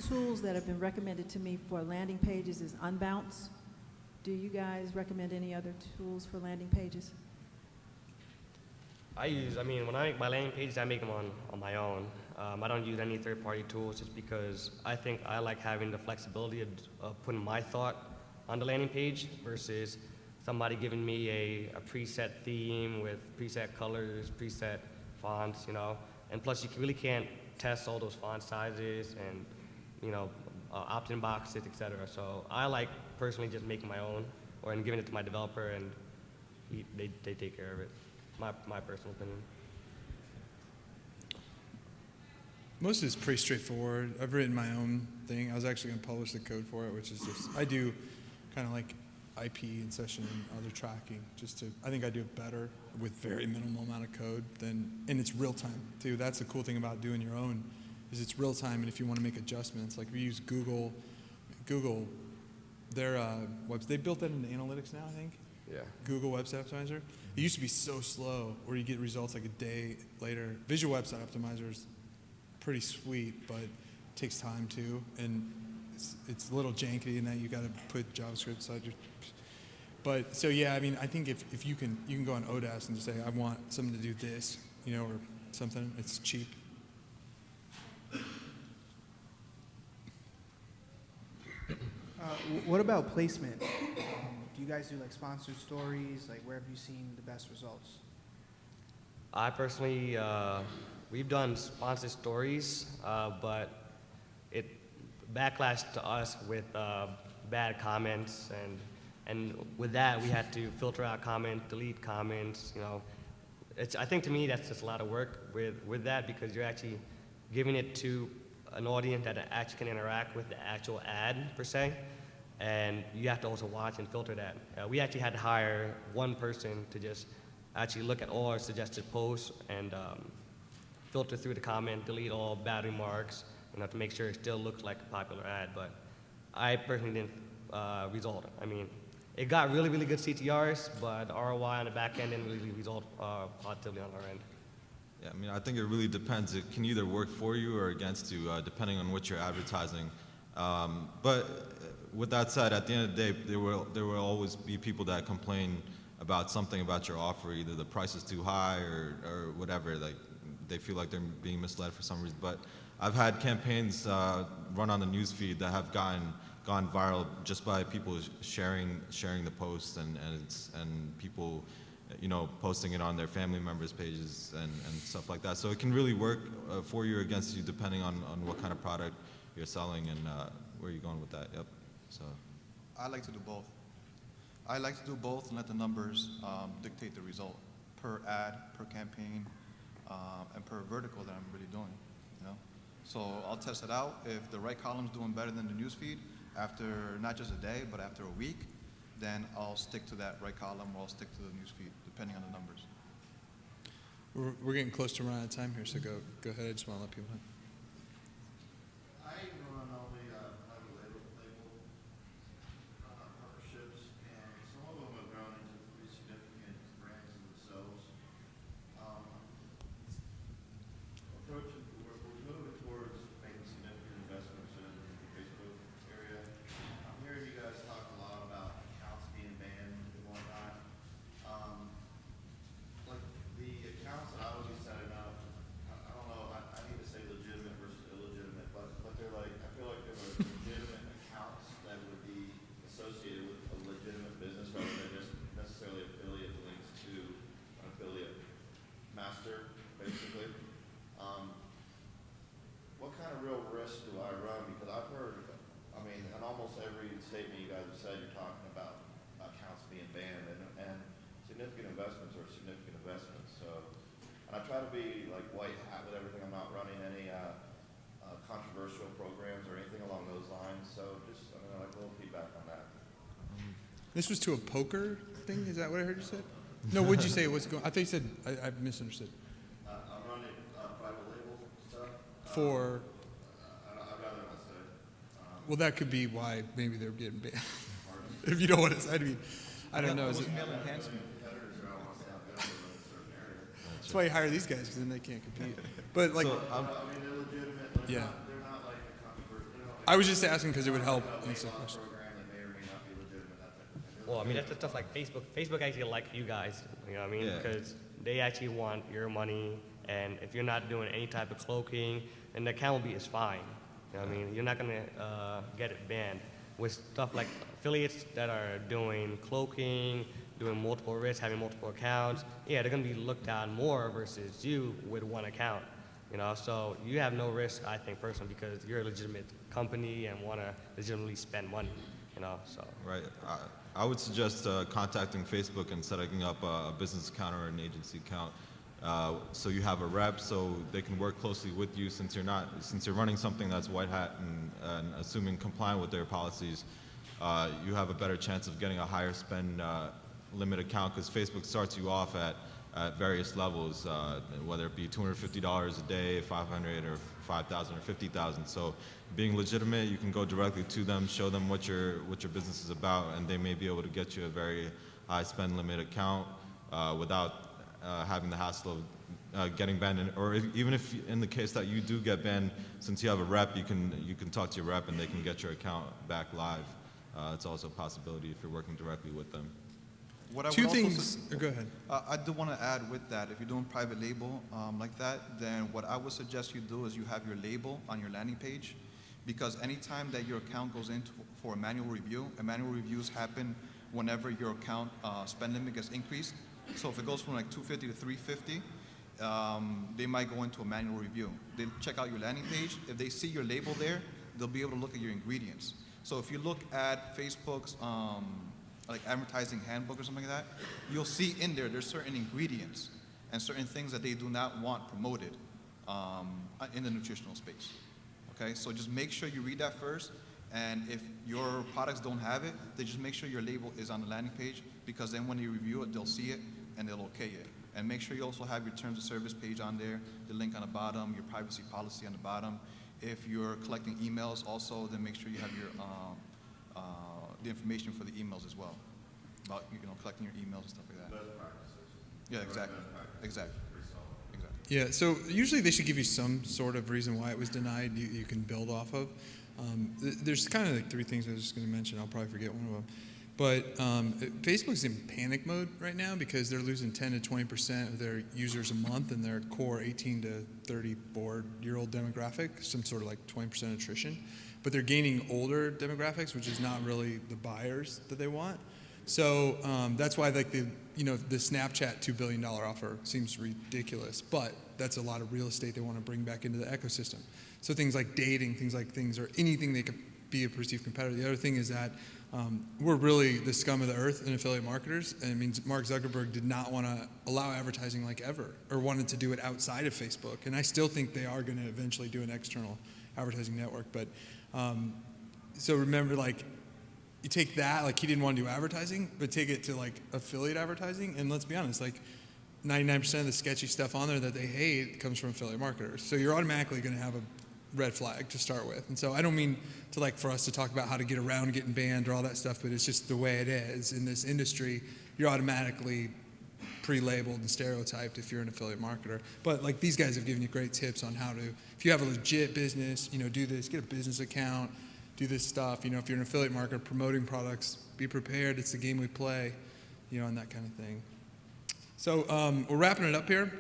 tools that have been recommended to me for landing pages is Unbounce. Do you guys recommend any other tools for landing pages? When I make my landing pages, I make them on my own. I don't use any third-party tools just because I think I like having the flexibility of putting my thought on the landing page versus somebody giving me a preset theme with preset colors, preset fonts, And plus, you really can't test all those font sizes and, opt-in boxes, etc. So I like personally just making my own and giving it to my developer, and they take care of it. My personal opinion. Most of it's pretty straightforward. I've written my own thing. I was actually going to publish the code for it, which is just, I do kind of like IP and session and other tracking, I think I do it better with very minimal amount of code and it's real time too. That's the cool thing about doing your own, is it's real time, and if you want to make adjustments, like we use Google, their they built that into analytics now, I think. Yeah. Google Website Optimizer. It used to be so slow, where you get results like a day later. Visual Website Optimizer is pretty sweet, but it takes time too, and it's a little janky in that you got to put JavaScript inside your. But so yeah, I think if you can go on Odas and just say, I want something to do this, or something. It's cheap. What about placement? Do you guys do like sponsored stories? Like, where have you seen the best results? I personally, we've done sponsored stories, but it backlashed to us with bad comments, and with that we had to filter out comments, delete comments. I think to me that's just a lot of work with that, because you're actually giving it to an audience that actually can interact with the actual ad per se, and you have to also watch and filter that. We actually had to hire one person to just actually look at all our suggested posts and filter through the comment, delete all bad remarks, to make sure it still looks like a popular ad. But I personally didn't result. It got really, really good CTRs, but ROI on the back end didn't really result positively on our end. Yeah, I think it really depends. It can either work for you or against you, depending on what you're advertising. But with that said, at the end of the day, there will always be people that complain about something about your offer, either the price is too high or whatever. Like, they feel like they're being misled for some reason. But I've had campaigns run on the news feed that have gone viral just by people sharing the post and people, posting it on their family members' pages and stuff like that. So it can really work for you or against you depending on what kind of product you're selling and where you're going with that. Yep. So I like to do both. I like to do both and let the numbers dictate the result per ad, per campaign, and per vertical that I'm really doing. So I'll test it out. If the right column's doing better than the news feed after not just a day but after a week, then I'll stick to that right column or I'll stick to the news feed depending on the numbers. We're getting close to running out of time here, so go ahead. I just want to let people know. I run only private label partnerships, and some of them have grown into pretty significant brands in themselves. We're moving towards making significant investments in the Facebook area. I'm hearing you guys talk a lot about accounts being banned and whatnot. Like the accounts that I would be setting up, I don't know, I need to say legitimate versus illegitimate, but they're like, I feel like they're legitimate accounts that would be associated with a legitimate business rather than just necessarily affiliate links to an affiliate master, basically. What kind of real risk do I run? Because I've heard, in almost every statement you guys have said, you're talking about accounts being banned, and significant investments are significant investments. So, and I try to be like white hat with everything. I'm not running any controversial programs or anything along those lines. So just, like a little feedback on that. This was to a poker thing? Is that what I heard you say? No, what'd you say it was going? I thought you said, I misunderstood. I'm running private label stuff. For, I'd rather not say. well, that could be why maybe they're getting banned. If you don't want to say, I don't know. Is it, that's why you hire these guys, because then they can't compete. But like, they're legitimate. yeah. They're not like a controversial. I was just asking because it would help answer the question. Program that may or may not be legitimate. That type of thing. Well, that's the stuff like Facebook. Facebook actually like you guys, you know what I mean? Yeah. Because they actually want your money, and if you're not doing any type of cloaking, then the account will be is fine. You know what I mean? You're not gonna get it banned. With stuff like affiliates that are doing cloaking, doing multiple risks, having multiple accounts, yeah, they're gonna be looked at more versus you with one account. So you have no risk, I think, personally, because you're a legitimate company and want to legitimately spend money. So. right, I would suggest contacting Facebook and setting up a business account or an agency account. So you have a rep, so they can work closely with you since you're running something that's white hat and assuming compliant with their policies. You have a better chance of getting a higher spend limit account because Facebook starts you off at various levels, whether it be $250 a day, $500 or $5,000 or $50,000. So being legitimate, you can go directly to them, show them what your business is about, and they may be able to get you a very high spend limit account without having the hassle of getting banned, or even if in the case that you do get banned, since you have a rep, you can talk to your rep and they can get your account back live. It's also a possibility if you're working directly with them. What I Two would also things. Go ahead. I do want to add with that, if you're doing private label like that, then what I would suggest you do is you have your label on your landing page, because anytime that your account goes in for a manual review, and manual reviews happen whenever your account spend limit gets increased. So if it goes from like 250 to 350, they might go into a manual review. They check out your landing page. If they see your label there, they'll be able to look at your ingredients. So if you look at Facebook's like advertising handbook or something like that, you'll see in there's certain ingredients and certain things that they do not want promoted in the nutritional space. Okay, so just make sure you read that first, and if your products don't have it, then just make sure your label is on the landing page, because then when they review it, they'll see it and they'll okay it. And make sure you also have your terms of service page on there, the link on the bottom, your privacy policy on the bottom. If you're collecting emails also, then make sure you have your the information for the emails as well, about collecting your emails and stuff like that. Best practices. Yeah, exactly. Exactly. Yeah, so usually they should give you some sort of reason why it was denied you can build off of. There's kind of like three things I was just going to mention. I'll probably forget one of them. But Facebook's in panic mode right now because they're losing 10 to 20% of their users a month in their core 18 to 34-year-old demographic, some sort of like 20% attrition. But they're gaining older demographics, which is not really the buyers that they want. So that's why like the Snapchat $2 billion offer seems ridiculous, but that's a lot of real estate they want to bring back into the ecosystem. So things like dating, or anything they could be a perceived competitor. The other thing is that we're really the scum of the earth in affiliate marketers, and it means Mark Zuckerberg did not want to allow advertising like ever, or wanted to do it outside of Facebook. And I still think they are going to eventually do an external advertising network. But so remember, like, you take that, like he didn't want to do advertising, but take it to like affiliate advertising, and let's be honest, like 99% of the sketchy stuff on there that they hate comes from affiliate marketers. So you're automatically going to have a red flag to start with. And so I don't mean to like for us to talk about how to get around getting banned or all that stuff, but it's just the way it is in this industry. You're automatically pre-labeled and stereotyped if you're an affiliate marketer. But like these guys have given you great tips on how to, if you have a legit business, do this, get a business account, do this stuff. If you're an affiliate marketer promoting products, be prepared. It's the game we play, and that kind of thing. So we're wrapping it up here.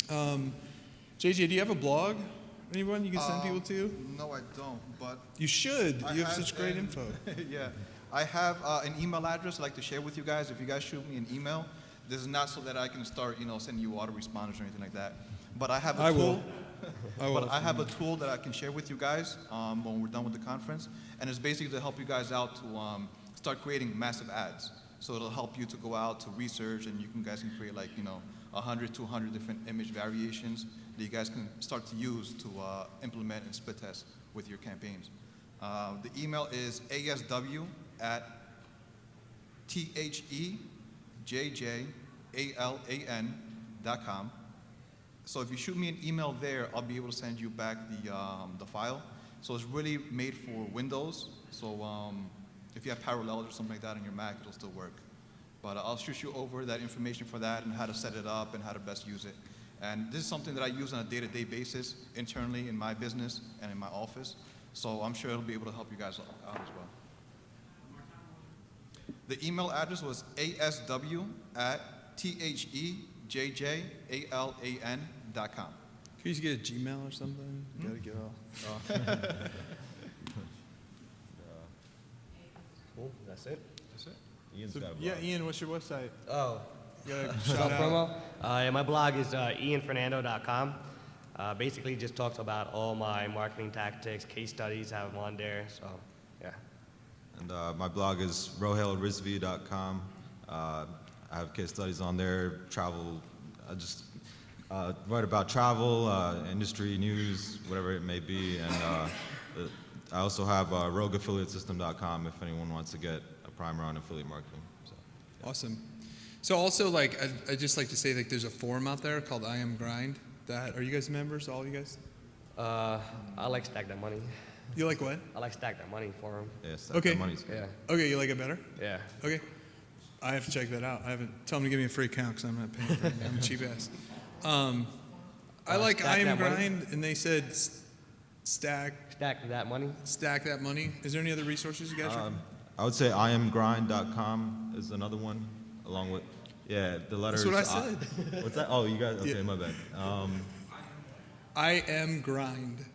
JJ, do you have a blog? Anyone you can send people to? No, I don't, but... You should. You have such great info. Yeah. I have an email address I'd like to share with you guys. If you guys shoot me an email, this is not so that I can start, sending you autoresponders or anything like that. But I have a tool. But I have a tool that I can share with you guys when we're done with the conference. And it's basically to help you guys out to start creating massive ads. So it'll help you to go out to research, and guys can create like, 100, 200 different image variations that you guys can start to use to implement and split test with your campaigns. The email is asw@thejjalan.com. So if you shoot me an email there, I'll be able to send you back the file. So it's really made for Windows. So if you have Parallels or something like that on your Mac, it'll still work. But I'll shoot you over that information for that and how to set it up and how to best use it. And this is something that I use on a day-to-day basis internally in my business and in my office. So I'm sure it'll be able to help you guys out as well. The email address was asw@thejjalan.com. Could you get a Gmail or something? You gotta get all. Cool. That's it. Ian's So, got a blog. yeah, Ian, what's your website? Oh. You gotta Self shout out. promo. Yeah, my blog is IANFernando.com. Basically, just talks about all my marketing tactics, case studies, have them on there. So, yeah. And my blog is rohailrizvi.com. I have case studies on there, travel. I just write about travel, industry news, whatever it may be. And I also have rogueaffiliatesystem.com if anyone wants to get a primer on affiliate marketing. So, yeah. Awesome. So also, like, I'd just like to say, like, there's a forum out there called I Am Grind. Are you guys members, all you guys? I like Stack That Money. You like what? I like Stack That Money forum. Yeah, Stack Okay. That Money's good. Yeah. Okay, you like it better? Yeah. Okay. I have to check that out. Tell them to give me a free account because I'm not paying for it. I'm a cheap ass. I like Stack I Am That Money? Grind, and they said Stack That Money. Stack That Money. Is there any other resources you guys recommend? I would say IamGrind.com is another one, along with, the letters. That's what I said. What's that? Oh, you guys, okay, Yeah. my bad. I Am Grind.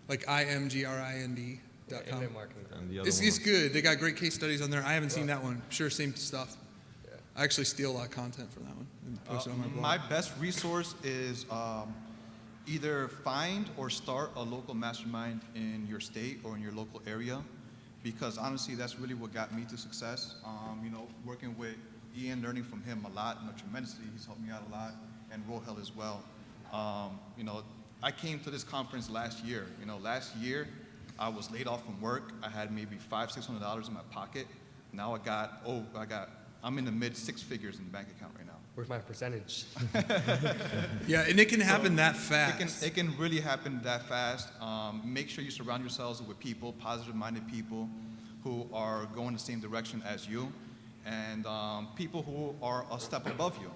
Like IMGRIND.com. Internet marketing. And the other It's one was- good. They got great case studies on there. I haven't seen that one. Sure, same stuff. I actually steal a lot of content from that one and post it on my blog. My best resource is either find or start a local mastermind in your state or in your local area, because honestly, that's really what got me to success. Working with Ian, learning from him a lot, tremendously. He's helped me out a lot, and Rohail as well. I came to this conference last year. Last year I was laid off from work. I had maybe $500-600 in my pocket. Now I'm in the mid six figures in the bank account right now. Where's my percentage? Yeah, and it can happen that fast. It can really happen that fast. Make sure you surround yourselves with people, positive-minded people who are going the same direction as you, and people who are a step above you.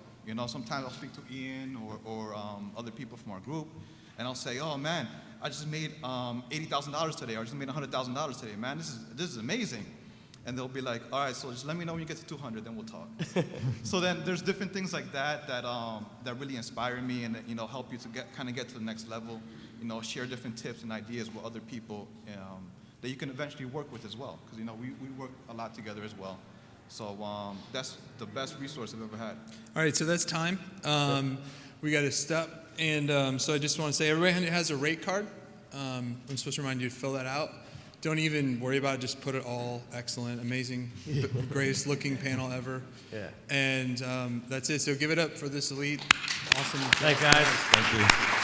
Sometimes I'll speak to Ian or other people from our group, and I'll say, "Oh man, I just made $80,000 today, or I just made $100,000 today. Man, this is amazing." and they'll be like, all right, so just let me know when you get to 200, then we'll talk. So then there's different things like that that really inspire me and help you to get to the next level. Share different tips and ideas with other people that you can eventually work with as well, because we work a lot together as well. So that's the best resource I've ever had. All right, so that's time. We got to stop, and so I just want to say everybody has a rate card. I'm supposed to remind you to fill that out. Don't even worry about it. Just put it all excellent, amazing, greatest looking panel ever. Yeah. And that's it. So give it up for this elite, awesome. Thanks, guys. Thank you.